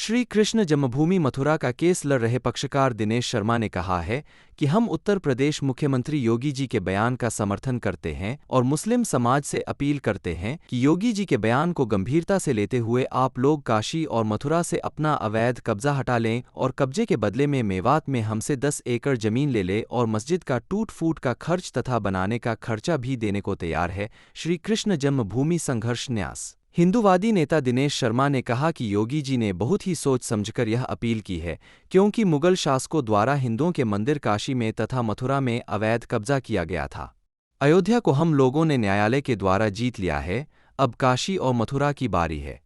श्री कृष्ण जन्मभूमि मथुरा का केस लड़ रहे पक्षकार दिनेश शर्मा ने कहा है कि हम उत्तर प्रदेश मुख्यमंत्री योगी जी के बयान का समर्थन करते हैं और मुस्लिम समाज से अपील करते हैं कि योगी जी के बयान को गंभीरता से लेते हुए आप लोग काशी और मथुरा से अपना अवैध कब्जा हटा लें और कब्जे के बदले में मेवात में हमसे 10 एकड़ जमीन ले लें और मस्जिद का टूट फूट का खर्च तथा बनाने का खर्चा भी देने को तैयार है। श्री कृष्ण जन्मभूमि संघर्ष न्यास हिंदूवादी नेता दिनेश शर्मा ने कहा कि योगी जी ने बहुत ही सोच समझकर यह अपील की है, क्योंकि मुगल शासकों द्वारा हिंदुओं के मंदिर काशी में तथा मथुरा में अवैध कब्जा किया गया था। अयोध्या को हम लोगों ने न्यायालय के द्वारा जीत लिया है, अब काशी और मथुरा की बारी है।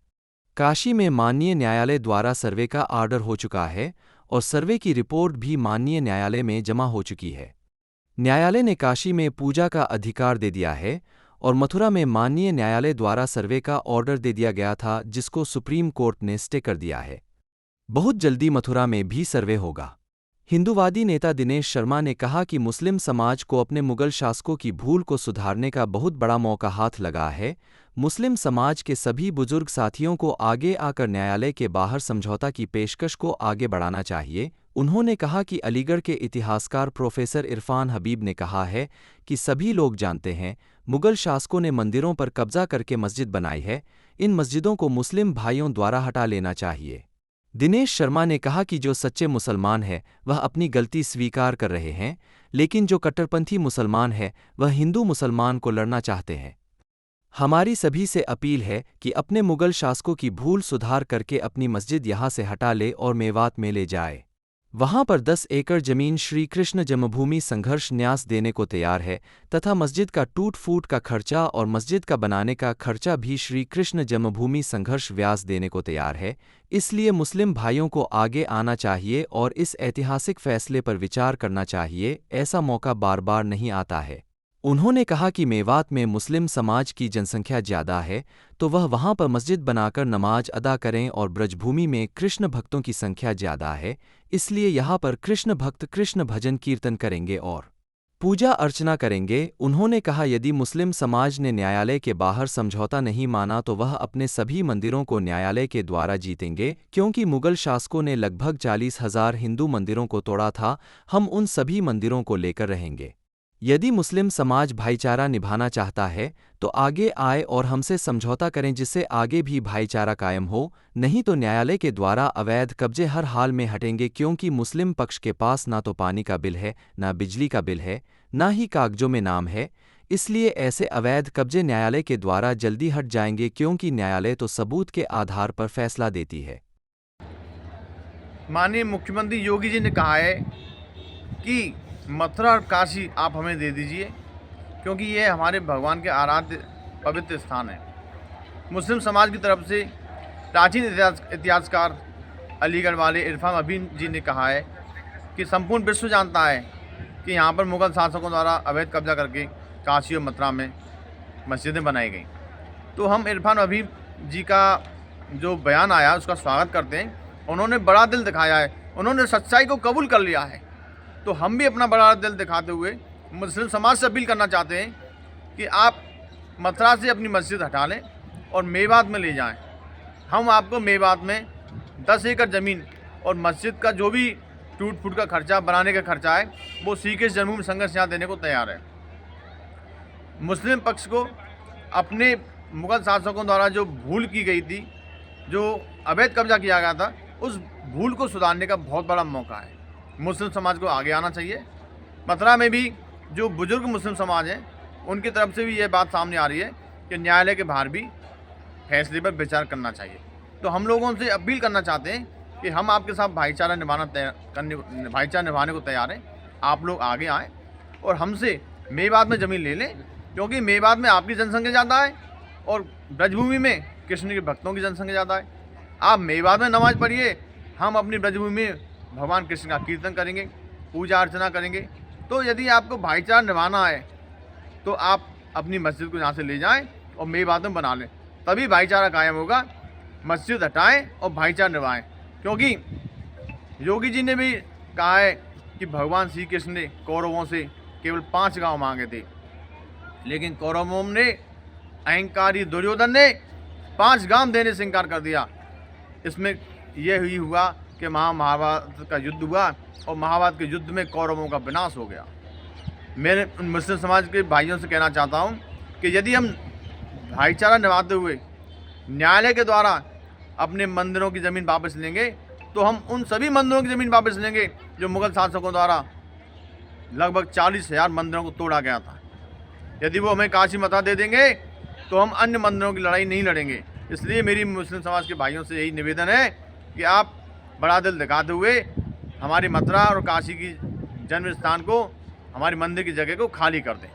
काशी में माननीय न्यायालय द्वारा सर्वे का आर्डर हो चुका है और सर्वे की रिपोर्ट भी माननीय न्यायालय में जमा हो चुकी है। न्यायालय ने काशी में पूजा का अधिकार दे दिया है और मथुरा में माननीय न्यायालय द्वारा सर्वे का ऑर्डर दे दिया गया था, जिसको सुप्रीम कोर्ट ने स्टे कर दिया है। बहुत जल्दी मथुरा में भी सर्वे होगा। हिंदूवादी नेता दिनेश शर्मा ने कहा कि मुस्लिम समाज को अपने मुगल शासकों की भूल को सुधारने का बहुत बड़ा मौका हाथ लगा है। मुस्लिम समाज के सभी बुजुर्ग साथियों को आगे आकर न्यायालय के बाहर समझौता की पेशकश को आगे बढ़ाना चाहिए। उन्होंने कहा कि अलीगढ़ के इतिहासकार प्रोफेसर इरफान हबीब ने कहा है कि सभी लोग जानते हैं मुगल शासकों ने मंदिरों पर कब्जा करके मस्जिद बनाई है, इन मस्जिदों को मुस्लिम भाइयों द्वारा हटा लेना चाहिए। दिनेश शर्मा ने कहा कि जो सच्चे मुसलमान हैं वह अपनी गलती स्वीकार कर रहे हैं, लेकिन जो कट्टरपंथी मुसलमान है वह हिंदू मुसलमान को लड़ना चाहते हैं। हमारी सभी से अपील है कि अपने मुगल शासकों की भूल सुधार करके अपनी मस्जिद यहाँ से हटा ले और मेवात में ले जाए। वहां पर 10 एकड़ जमीन श्री कृष्ण जन्मभूमि संघर्ष न्यास देने को तैयार है तथा मस्जिद का टूट फूट का खर्चा और मस्जिद का बनाने का खर्चा भी श्री कृष्ण जन्मभूमि संघर्ष व्यास देने को तैयार है। इसलिए मुस्लिम भाइयों को आगे आना चाहिए और इस ऐतिहासिक फैसले पर विचार करना चाहिए। ऐसा मौका बार बार नहीं आता है। उन्होंने कहा कि मेवात में मुस्लिम समाज की जनसंख्या ज़्यादा है तो वह वहां पर मस्जिद बनाकर नमाज अदा करें और ब्रजभूमि में कृष्ण भक्तों की संख्या ज़्यादा है, इसलिए यहाँ पर कृष्ण भक्त कृष्ण भजन कीर्तन करेंगे और पूजा अर्चना करेंगे। उन्होंने कहा यदि मुस्लिम समाज ने न्यायालय के बाहर समझौता नहीं माना तो वह अपने सभी मंदिरों को न्यायालय के द्वारा जीतेंगे, क्योंकि मुगल शासकों ने लगभग 40,000 हिंदू मंदिरों को तोड़ा था। हम उन सभी मंदिरों को लेकर रहेंगे। यदि मुस्लिम समाज भाईचारा निभाना चाहता है तो आगे आए और हमसे समझौता करें, जिससे आगे भी भाईचारा कायम हो, नहीं तो न्यायालय के द्वारा अवैध कब्जे हर हाल में हटेंगे, क्योंकि मुस्लिम पक्ष के पास ना तो पानी का बिल है, ना बिजली का बिल है, ना ही कागजों में नाम है। इसलिए ऐसे अवैध कब्जे न्यायालय के द्वारा जल्दी हट जाएंगे, क्योंकि न्यायालय तो सबूत के आधार पर फैसला देती है। माननीय मुख्यमंत्री योगी जी ने कहा है कि मथुरा और काशी आप हमें दे दीजिए, क्योंकि ये हमारे भगवान के आराध्य पवित्र स्थान है। मुस्लिम समाज की तरफ से प्राचीन इतिहासकार अलीगढ़ वाले इरफान हबीब जी ने कहा है कि संपूर्ण विश्व जानता है कि यहाँ पर मुगल शासकों द्वारा अवैध कब्जा करके काशी और मथुरा में मस्जिदें बनाई गई। तो हम इरफान हबीब जी का जो बयान आया उसका स्वागत करते हैं। उन्होंने बड़ा दिल दिखाया है, उन्होंने सच्चाई को कबूल कर लिया है। तो हम भी अपना बड़ा दिल दिखाते हुए मुस्लिम समाज से अपील करना चाहते हैं कि आप मथुरा से अपनी मस्जिद हटा लें और मेवात में ले जाएं। हम आपको मेवात में 10 एकड़ ज़मीन और मस्जिद का जो भी टूट फूट का खर्चा, बनाने का खर्चा है, वो श्री कृष्ण जन्मभूमि संघर्ष यहाँ देने को तैयार है। मुस्लिम पक्ष को अपने मुगल शासकों द्वारा जो भूल की गई थी, जो अवैध कब्जा किया गया था, उस भूल को सुधारने का बहुत बड़ा मौका है। मुस्लिम समाज को आगे आना चाहिए। मथुरा में भी जो बुजुर्ग मुस्लिम समाज हैं उनकी तरफ से भी ये बात सामने आ रही है कि न्यायालय के बाहर भी फैसले पर विचार करना चाहिए। तो हम लोगों से अपील करना चाहते हैं कि हम आपके साथ भाईचारा निभाने को तैयार हैं। आप लोग आगे आएँ और हमसे मेवात में ज़मीन ले लें, क्योंकि मेवात में आपकी जनसंख्या ज़्यादा है और ब्रजभूमि में कृष्ण के भक्तों की जनसंख्या ज़्यादा है। आप मेवात में नमाज पढ़िए, हम अपनी ब्रजभूमि में भगवान कृष्ण का कीर्तन करेंगे, पूजा अर्चना करेंगे। तो यदि आपको भाईचारा निभाना है तो आप अपनी मस्जिद को यहाँ से ले जाएं और मेवात में बना लें, तभी भाईचारा कायम होगा। मस्जिद हटाएं और भाईचारा निभाएं, क्योंकि योगी जी ने भी कहा है कि भगवान श्री कृष्ण ने कौरवों से केवल 5 गांव मांगे थे, लेकिन कौरवों ने, अहंकारी दुर्योधन ने 5 गांव देने से इनकार कर दिया। इसमें ये ही हुआ कि महाभारत का युद्ध हुआ और महाभारत के युद्ध में कौरवों का विनाश हो गया। मेरे मुस्लिम समाज के भाइयों से कहना चाहता हूँ कि यदि हम भाईचारा निभाते हुए न्यायालय के द्वारा अपने मंदिरों की ज़मीन वापस लेंगे तो हम उन सभी मंदिरों की ज़मीन वापस लेंगे जो मुग़ल शासकों द्वारा लगभग 40,000 मंदिरों को तोड़ा गया था। यदि वो हमें काशी मथा दे देंगे तो हम अन्य मंदिरों की लड़ाई नहीं लड़ेंगे। इसलिए मेरी मुस्लिम समाज के भाइयों से यही निवेदन है कि आप बड़ा दिल दिखाते हुए हमारी मथुरा और काशी की जन्म स्थान को, हमारी मंदिर की जगह को खाली कर दें।